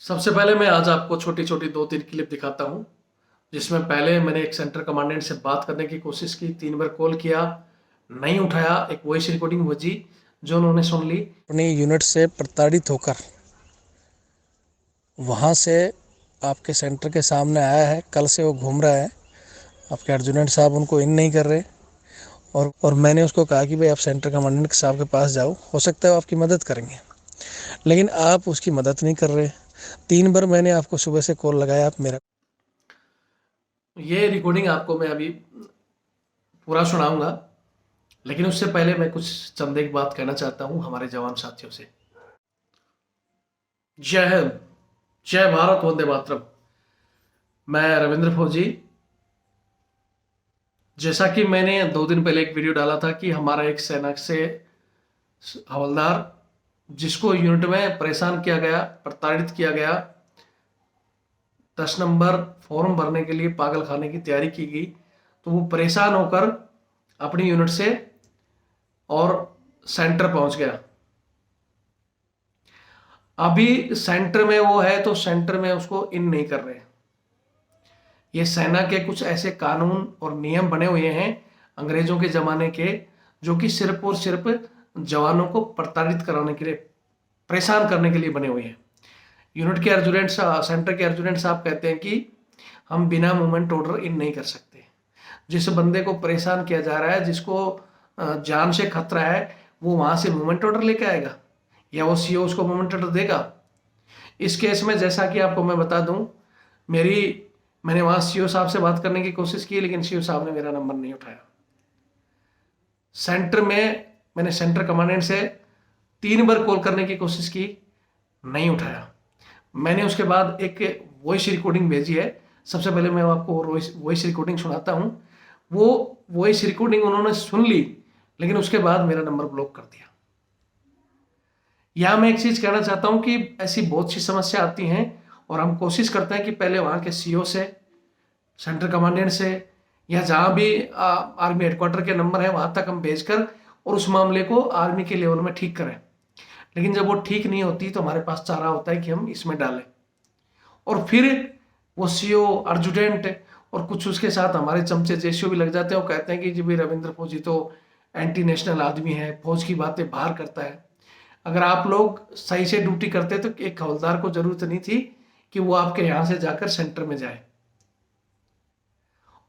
सबसे पहले मैं आज आपको छोटी-छोटी 2-3 क्लिप दिखाता हूँ, जिसमें पहले मैंने एक सेंटर कमांडेंट से बात करने की कोशिश की, 3 बार कॉल किया, नहीं उठाया, एक वॉइस रिकॉर्डिंग बजी, जो उन्होंने सुन ली। अपनी यूनिट से प्रताड़ित होकर वहाँ से आपके सेंटर के सामने आया है। कल से वो घूम रहा है, आपके एडजुटेंट साहब उनको इन नहीं कर रहे। और मैंने उसको कहा कि भाई आप सेंटर कमांडेंट साहब के पास जाओ, हो सकता है वो आपकी मदद करेंगे, लेकिन आप उसकी मदद नहीं कर रहे। 3 बार मैंने आपको सुबह से कॉल लगाया, आप मेरा ये रिकॉर्डिंग आपको मैं अभी पूरा सुनाऊँगा, लेकिन उससे पहले मैं कुछ चंद एक बात कहना चाहता हूँ हमारे जवान साथियों से। जय हिंद, जय भारत, वंदे मातरम। मैं रविंद्र फौजी। जैसा कि मैंने 2 दिन पहले एक वीडियो डाला था कि हमारा एक सेना से हवलदार, जिसको यूनिट में परेशान किया गया, प्रताड़ित किया गया, 10 नंबर फॉर्म भरने के लिए पागल खाने की तैयारी की गई, तो वो परेशान होकर अपनी यूनिट से और सेंटर पहुंच गया। अभी सेंटर में वो है तो सेंटर में उसको इन नहीं कर रहे। ये सेना के कुछ ऐसे कानून और नियम बने हुए हैं अंग्रेजों के जमाने के, जो कि सिर्फ और सिर्फ जवानों को प्रताड़ित कराने के लिए, परेशान करने के लिए बने हुए हैं। यूनिट के एडजुटेंट, सेंटर के एडजुटेंट साहब कहते हैं कि हम बिना मूवमेंट ऑर्डर इन नहीं कर सकते। जिस बंदे को परेशान किया जा रहा है, जिसको जान से खतरा है, वो वहां से मूवमेंट ऑर्डर लेके आएगा या वो सीओ उसको मूवमेंट ऑर्डर देगा? इस केस में जैसा कि आपको मैं बता दूं, मैंने वहां सीओ साहब से बात करने की कोशिश की, लेकिन सीओ साहब ने मेरा नंबर नहीं उठाया। सेंटर में मैंने सेंटर कमांडेंट से 3 बार कॉल करने की कोशिश की, नहीं उठाया। मैंने उसके बाद एक वॉइस रिकॉर्डिंग भेजी है। सबसे पहले मैं आपको वॉइस रिकॉर्डिंग सुनाता हूँ। वो वॉइस रिकॉर्डिंग उन्होंने सुन ली, लेकिन उसके बाद मेरा नंबर ब्लॉक कर दिया। यहाँ मैं एक चीज कहना चाहता हूँ कि ऐसी बहुत सी समस्या आती हैं और हम कोशिश करते हैं कि पहले वहाँ के सीओ से, सेंटर कमांडेंट से, या जहाँ भी आर्मी हेडक्वार्टर के नंबर है वहाँ तक हम भेजकर और उस मामले को आर्मी के लेवल में ठीक करें। लेकिन जब वो ठीक नहीं होती तो हमारे पास चारा होता है कि हम इसमें डालें, और फिर वो सीओ, एडजुटेंट और कुछ उसके साथ हमारे चमचे जेसीओ भी लग जाते हैं। वो कहते हैं कि जी भाई रविंद्र फौजी तो एंटी नेशनल आदमी है, फौज की बातें बाहर करता है। अगर आप लोग सही से ड्यूटी करते तो एक हवलदार को जरूरत नहीं थी कि वो आपके यहां से जाकर सेंटर में जाए।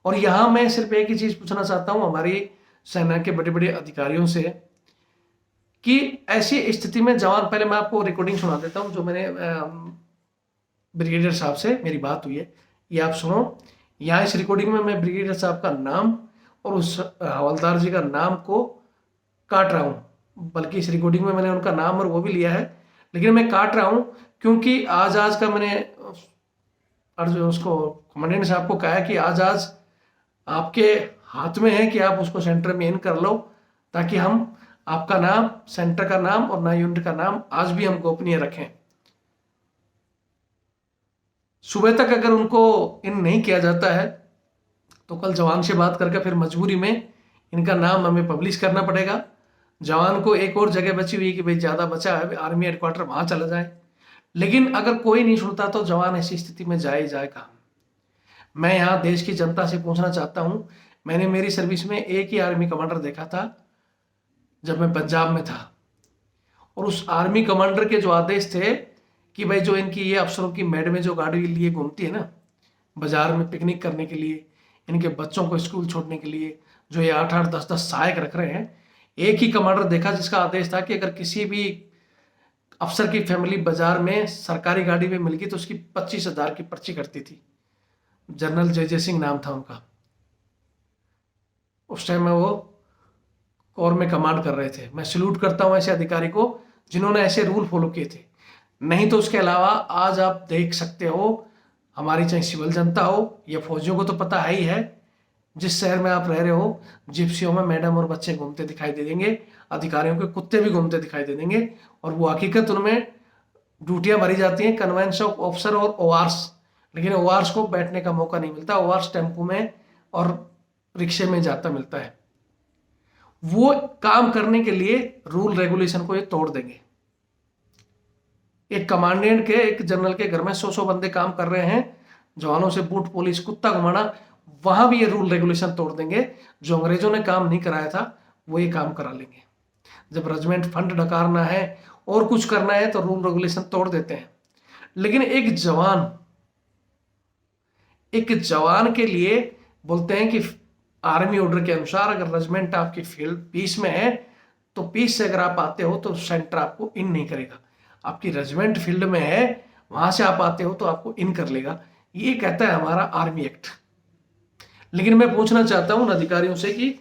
और यहां मैं सिर्फ एक ही चीज पूछना चाहता हूं हमारी सेना के बड़े बड़े अधिकारियों से कि ऐसी स्थिति में जवान, पहले मैं आपको रिकॉर्डिंग सुना देता हूं जो मैंने ब्रिगेडियर साहब से मेरी बात हुई है, ये आप सुनो। यहाँ इस रिकॉर्डिंग में मैं ब्रिगेडियर साहब का नाम और उस हवलदार जी का नाम को काट रहा हूँ, बल्कि इस रिकॉर्डिंग में मैंने उनका नाम और वो भी लिया है, लेकिन मैं काट रहा हूँ क्योंकि आज आज का मैंने और जो उसको कमांडेंट साहब को कहा है कि आज आज आपके हाथ में है कि आप उसको सेंटर में इन कर लो, ताकि हम आपका नाम, सेंटर का नाम और नई यूनिट का नाम आज भी हम गोपनीय रखें। सुबह तक अगर उनको इन नहीं किया जाता है तो कल जवान से बात करके फिर मजबूरी में इनका नाम हमें पब्लिश करना पड़ेगा। जवान को एक और जगह बची हुई कि भाई ज्यादा बचा है, आर्मी हेडक्वार्टर वहां चला जाए। लेकिन अगर कोई नहीं सुनता तो जवान ऐसी स्थिति में जाए ही जाए कहाँ? मैं यहाँ देश की जनता से पूछना चाहता हूं, मैंने मेरी सर्विस में एक ही आर्मी कमांडर देखा था जब मैं पंजाब में था, और उस आर्मी कमांडर के जो आदेश थे कि भाई जो इनकी ये अफसरों की मैडमें जो गाड़ी लिए घूमती है ना बाजार में पिकनिक करने के लिए, इनके बच्चों को स्कूल छोड़ने के लिए, जो ये 8-8 10-10 सहायक रख रहे हैं, एक ही कमांडर देखा जिसका आदेश था कि अगर किसी भी अफसर की फैमिली बाजार में सरकारी गाड़ी में मिल गई तो उसकी 25,000 की पर्ची कटती थी। जनरल जय जय सिंह नाम था उनका। उस टाइम में वो कोर में कमांड कर रहे थे। मैं सल्यूट करता हूं ऐसे अधिकारी को जिन्होंने ऐसे रूल फॉलो किए थे। नहीं तो उसके अलावा आज आप देख सकते हो, हमारी चाहे सिविल जनता हो या फौजियों को तो पता है ही है, जिस शहर में आप रह रहे हो जिप्सियों में मैडम और बच्चे घूमते दिखाई दे देंगे, अधिकारियों के कुत्ते भी घूमते दिखाई दे देंगे, और वो हकीकत उनमें ड्यूटियां भरी जाती हैं कन्वेंस ऑफ ऑफिसर और ओआरस, लेकिन ओआरस को बैठने का मौका नहीं मिलता। ओआरस टेम्पो में और रिक्शे में जाता मिलता है। वो काम करने के लिए रूल रेगुलेशन को ये तोड़ देंगे। एक कमांडेंट के, एक जनरल के घर में 100 बंदे काम कर रहे हैं, जवानों से बूट पुलिस कुत्ता घुमाना, वहां भी ये रूल रेगुलेशन तोड़ देंगे। जो अंग्रेजों ने काम नहीं कराया था वो ये काम करा लेंगे। जब रेजिमेंट फंड डकारना है और कुछ करना है तो रूल रेगुलेशन तोड़ देते हैं। लेकिन एक जवान के लिए बोलते हैं कि आर्मी ऑर्डर के अनुसार अगर रेजिमेंट आपकी फील्ड पीस में है तो पीस से अगर आप आते हो तो सेंटर आपको इन नहीं करेगा। आपकी रेजिमेंट फील्ड में है, वहां से आप आते हो तो आपको इन कर लेगा। ये कहता है हमारा आर्मी एक्ट। लेकिन मैं पूछना चाहता हूं उन अधिकारियों से कि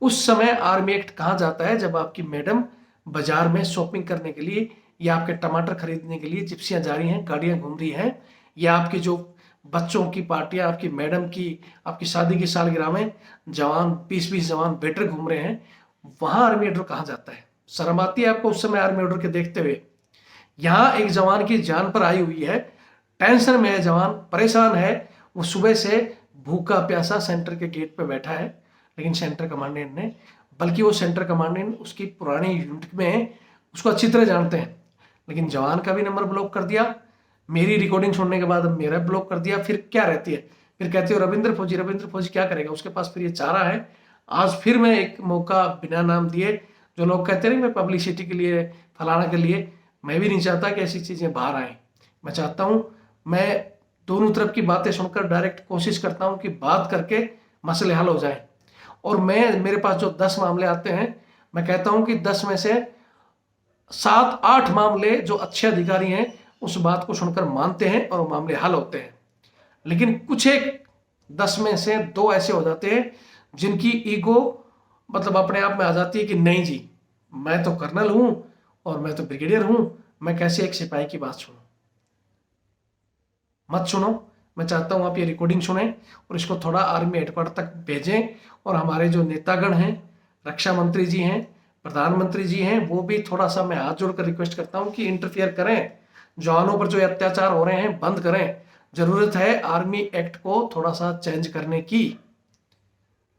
उस समय आर्मी एक्ट कहाँ जाता है जब आपकी मैडम बाजार में शॉपिंग करने के लिए या आपके टमाटर खरीदने के लिए जिप्सियां जा रही हैं, गाड़ियां घूम रही हैं, या आपकी जो बच्चों की पार्टियां, आपकी मैडम की, आपकी शादी की सालगिरह में जवान 20-20 जवान बेटर घूम रहे हैं, वहां आर्मी ऑर्डर कहाँ जाता है? शर्म आती है आपको उस समय आर्मी ऑर्डर के देखते हुए? यहाँ एक जवान की जान पर आई हुई है, टेंशन में है जवान, परेशान है, वो सुबह से भूखा प्यासा सेंटर के गेट पे बैठा है। लेकिन सेंटर कमांडेंट ने, बल्कि वो सेंटर कमांडेंट उसकी पुरानी यूनिट में उसको अच्छी तरह जानते हैं, लेकिन जवान का भी नंबर ब्लॉक कर दिया। मेरी रिकॉर्डिंग सुनने के बाद मेरा ब्लॉक कर दिया। फिर क्या रहती है? फिर कहते हो रविंद्र फौजी क्या करेगा? उसके पास फिर ये चारा है। आज फिर मैं एक मौका बिना नाम दिए, जो लोग कहते हैं मैं पब्लिसिटी के लिए, फलाना के लिए, मैं भी नहीं चाहता कि ऐसी चीजें बाहर आए। मैं चाहता हूं, मैं दोनों तरफ की बातें सुनकर डायरेक्ट कोशिश करता हूं कि बात करके मसले हल हो जाए। और मेरे पास जो 10 मामले आते हैं, मैं कहता हूं कि 10 में से 7-8 मामले जो अच्छे अधिकारी हैं उस बात को सुनकर मानते हैं और वो मामले हल होते हैं। लेकिन कुछ एक 10 में से 2 ऐसे हो जाते हैं जिनकी ईगो मतलब अपने आप में आ जाती है कि नहीं जी, मैं तो कर्नल हूं और मैं तो ब्रिगेडियर हूं, मैं कैसे एक सिपाही की बात सुनूं? मत सुनो। मैं चाहता हूं आप ये रिकॉर्डिंग सुने और इसको थोड़ा आर्मी हेडक्वार्टर तक भेजें। और हमारे जो नेतागण हैं, रक्षा मंत्री जी हैं, प्रधानमंत्री जी हैं, वो भी थोड़ा सा मैं हाथ जोड़कर रिक्वेस्ट करता हूं कि इंटरफियर करें। जवानों पर जो अत्याचार हो रहे हैं बंद करें। जरूरत है आर्मी एक्ट को थोड़ा सा चेंज करने की,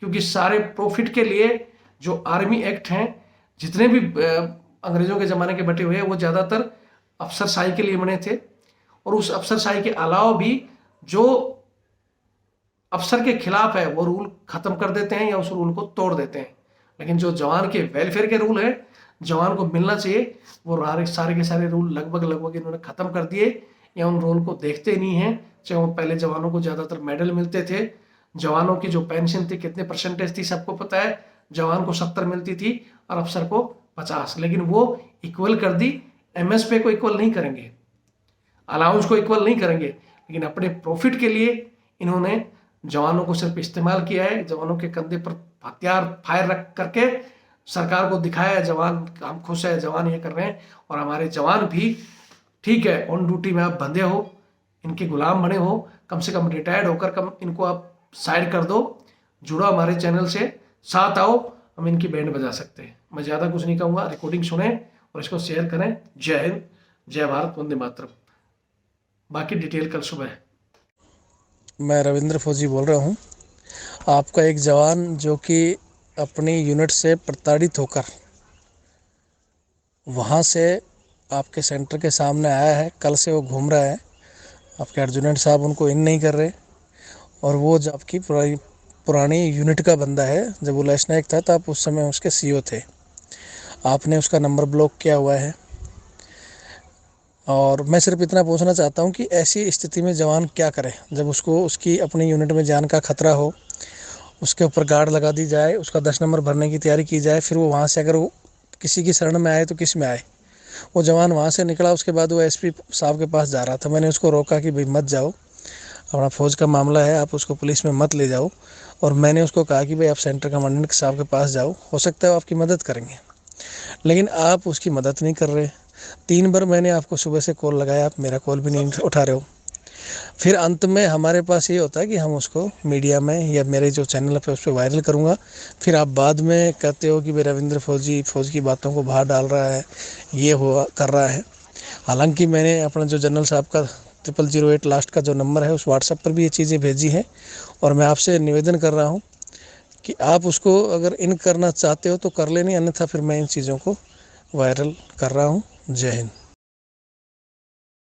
क्योंकि सारे प्रॉफिट के लिए जो आर्मी एक्ट हैं, जितने भी अंग्रेजों के जमाने के बटे हुए हैं, वो ज्यादातर अफसरशाही के लिए बने थे। और उस अफसरशाही के अलावा भी जो अफसर के खिलाफ है वो रूल खत्म कर देते हैं या उस रूल को तोड़ देते हैं। लेकिन जो जवान के वेलफेयर के रूल है, जवान को मिलना चाहिए, वो सारे के सारे रूल लगभग इन्होंने खत्म कर दिए या उन रूल को देखते नहीं है। चाहे वो पहले जवानों को ज्यादातर मेडल मिलते थे, जवानों की जो पेंशन थी कितने परसेंटेज थी सबको पता है, जवान को 70 मिलती थी और अफसर को 50। लेकिन वो इक्वल कर दी। एमएसपी को इक्वल नहीं करेंगे, अलाउंस को इक्वल नहीं करेंगे, लेकिन अपने प्रॉफिट के लिए इन्होंने जवानों को सिर्फ इस्तेमाल किया है। जवानों के कंधे पर हथियार फायर रख करके सरकार को दिखाया है जवान हम खुश है, जवान ये कर रहे हैं। और हमारे जवान भी ठीक है, ऑन ड्यूटी में आप बंधे हो, इनके गुलाम बने हो, कम से कम रिटायर्ड होकर कम इनको आप साइड कर दो, जुड़ो हमारे चैनल से, साथ आओ, हम इनकी बैंड बजा सकते हैं। मैं ज़्यादा कुछ नहीं कहूँगा, रिकॉर्डिंग सुने और इसको शेयर करें। जय हिंद, जय भारत, वंदे मातरम। बाकी डिटेल कल सुबह है। मैं रविंद्र फौजी बोल रहा हूँ। आपका एक जवान जो कि अपनी यूनिट से प्रताड़ित होकर वहाँ से आपके सेंटर के सामने आया है, कल से वो घूम रहा है। आपके एडजुटेंट साहब उनको इन नहीं कर रहे, और वो जो आपकी पुरानी यूनिट का बंदा है। जब वो लैश नायक था तो आप उस समय उसके सीईओ थे। आपने उसका नंबर ब्लॉक किया हुआ है। और मैं सिर्फ इतना पूछना चाहता हूँ कि ऐसी स्थिति में जवान क्या करे जब उसको उसकी अपनी यूनिट में जान का खतरा हो, उसके ऊपर गार्ड लगा दी जाए, उसका 10 नंबर भरने की तैयारी की जाए, फिर वो वहाँ से अगर वो किसी की शरण में आए तो किस में आए? वो जवान वहाँ से निकला, उसके बाद वो एसपी साहब के पास जा रहा था। मैंने उसको रोका कि भाई मत जाओ, अपना फौज का मामला है, आप उसको पुलिस में मत ले जाओ। और मैंने उसको कहा कि भाई आप सेंटर कमांडेंट साहब के पास जाओ, हो सकता है वो आपकी मदद करेंगे। लेकिन आप उसकी मदद नहीं कर रहे। 3 बार मैंने आपको सुबह से कॉल लगाया, आप मेरा कॉल भी नहीं उठा रहे हो। फिर अंत में हमारे पास ये होता है कि हम उसको मीडिया में या मेरे जो चैनल पे उस पर वायरल करूँगा। फिर आप बाद में कहते हो कि भाई रविंद्र फौज की बातों को बाहर डाल रहा है, ये हुआ कर रहा है। हालांकि मैंने अपना जो जनरल साहब का 0008 लास्ट का जो नंबर है उस व्हाट्सएप पर भी ये चीज़ें भेजी हैं। और मैं आपसे निवेदन कर रहा हूँ कि आप उसको अगर इन करना चाहते हो तो कर लेनी, अन्यथा फिर मैं इन चीज़ों को वायरल कर रहा हूँ। जय हिंद।